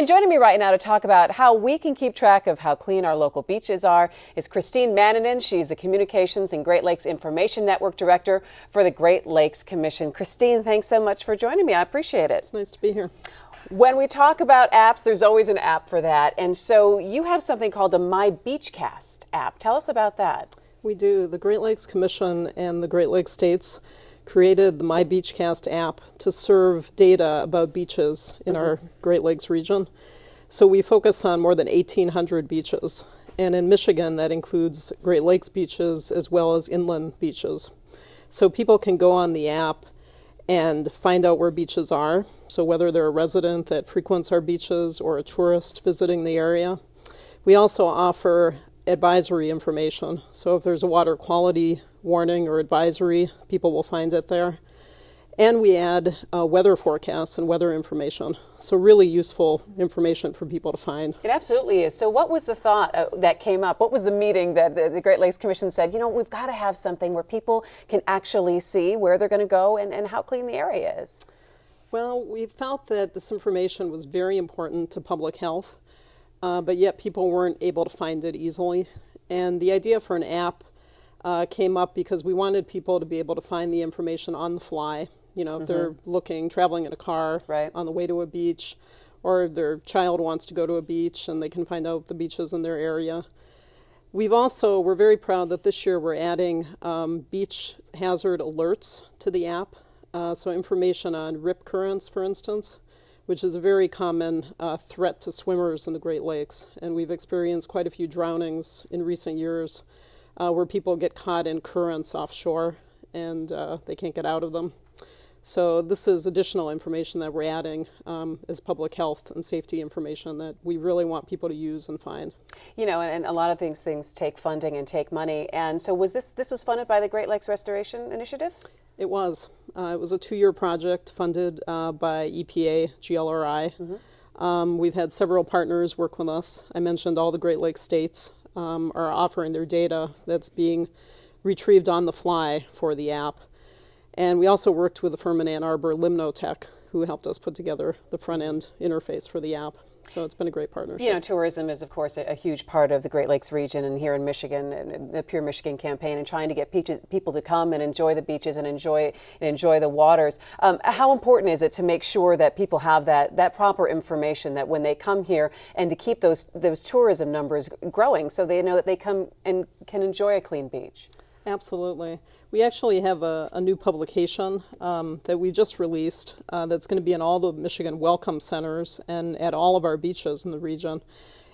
And joining me right now to talk about how we can keep track of how clean our local beaches are is Christine Manninen. She's the Communications and Great Lakes Information Network Director for the Great Lakes Commission. Christine, thanks so much for joining me. I appreciate it. It's nice to be here. When we talk about apps, there's always an app for that. And so you have something called the My Beachcast app. Tell us about that. We do. The Great Lakes Commission and the Great Lakes States created the My Beachcast app to serve data about beaches in our Great Lakes region. So we focus on more than 1,800 beaches. And in Michigan, that includes Great Lakes beaches as well as inland beaches. So people can go on the app and find out where beaches are. So whether they're a resident that frequents our beaches or a tourist visiting the area. We also offer advisory information. So if there's a water quality warning or advisory, people will find it there. And we add weather forecasts and weather information. So really useful information for people to find. It absolutely is. So what was the thought that came up? What was the meeting that the Great Lakes Commission said, we've got to have something where people can actually see where they're going to go and how clean the area is? Well, we felt that this information was very important to public health, but yet people weren't able to find it easily. And the idea for an app came up because we wanted people to be able to find the information on the fly. If they're traveling in a car on the way to a beach, or their child wants to go to a beach and they can find out the beaches in their area. We're very proud that this year we're adding beach hazard alerts to the app. So information on rip currents, for instance, which is a very common threat to swimmers in the Great Lakes. And we've experienced quite a few drownings in recent years where people get caught in currents offshore and they can't get out of them. So this is additional information that we're adding as public health and safety information that we really want people to use and find. And a lot of things take funding and take money. And so this was funded by the Great Lakes Restoration Initiative? It was. It was a 2-year project funded by EPA, GLRI. We've had several partners work with us. I mentioned all the Great Lakes states are offering their data that's being retrieved on the fly for the app. And we also worked with a firm in Ann Arbor, Limnotech, who helped us put together the front-end interface for the app. So it's been a great partnership. Tourism is, of course, a huge part of the Great Lakes region and here in Michigan, and the Pure Michigan campaign, and trying to get people to come and enjoy the beaches and enjoy the waters. How important is it to make sure that people have that proper information, that when they come here, and to keep those tourism numbers growing so they know that they come and can enjoy a clean beach? Absolutely. We actually have a new publication that we just released that's going to be in all the Michigan Welcome Centers and at all of our beaches in the region.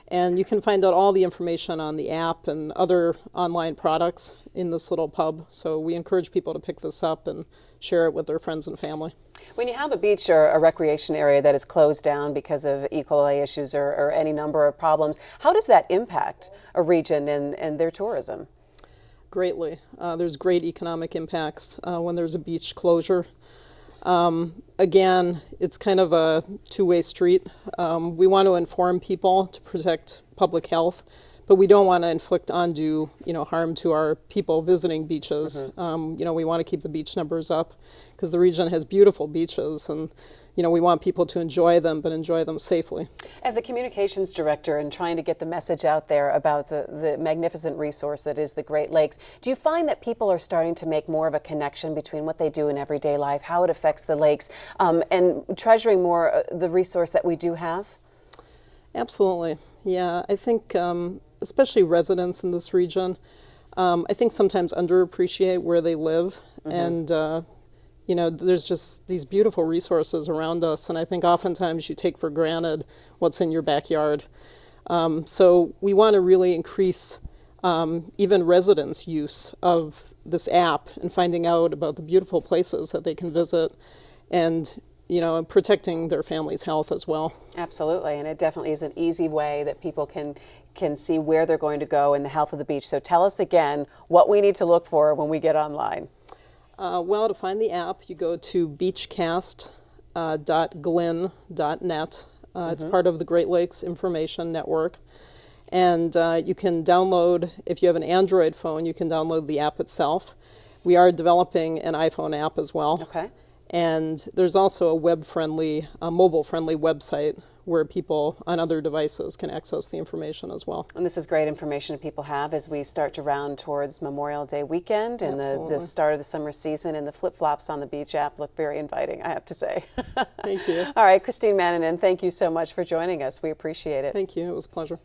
And you can find out all the information on the app and other online products in this little pub. So we encourage people to pick this up and share it with their friends and family. When you have a beach or a recreation area that is closed down because of E. coli issues or any number of problems, how does that impact a region and their tourism? Greatly. There's great economic impacts when there's a beach closure. Again, it's kind of a two-way street. We want to inform people to protect public health, but we don't want to inflict undue, harm to our people visiting beaches. We want to keep the beach numbers up because the region has beautiful beaches, and we want people to enjoy them, but enjoy them safely. As a communications director and trying to get the message out there about the magnificent resource that is the Great Lakes, do you find that people are starting to make more of a connection between what they do in everyday life, how it affects the lakes, and treasuring more the resource that we do have? Absolutely. Yeah, I think especially residents in this region, I think sometimes underappreciate where they live, and there's just these beautiful resources around us, and I think oftentimes you take for granted what's in your backyard. So we want to really increase even residents' use of this app and finding out about the beautiful places that they can visit and, protecting their family's health as well. Absolutely, and it definitely is an easy way that people can see where they're going to go and the health of the beach. So tell us again what we need to look for when we get online. To find the app, you go to beachcast.glyn.net. It's part of the Great Lakes Information Network. And you can download, if you have an Android phone, you can download the app itself. We are developing an iPhone app as well. Okay. And there's also a web-friendly, mobile-friendly website where people on other devices can access the information as well. And this is great information people have as we start to round towards Memorial Day weekend and the start of the summer season, and the flip-flops on the beach app look very inviting, I have to say. Thank you. All right, Christine Manninen, thank you so much for joining us. We appreciate it. Thank you. It was a pleasure.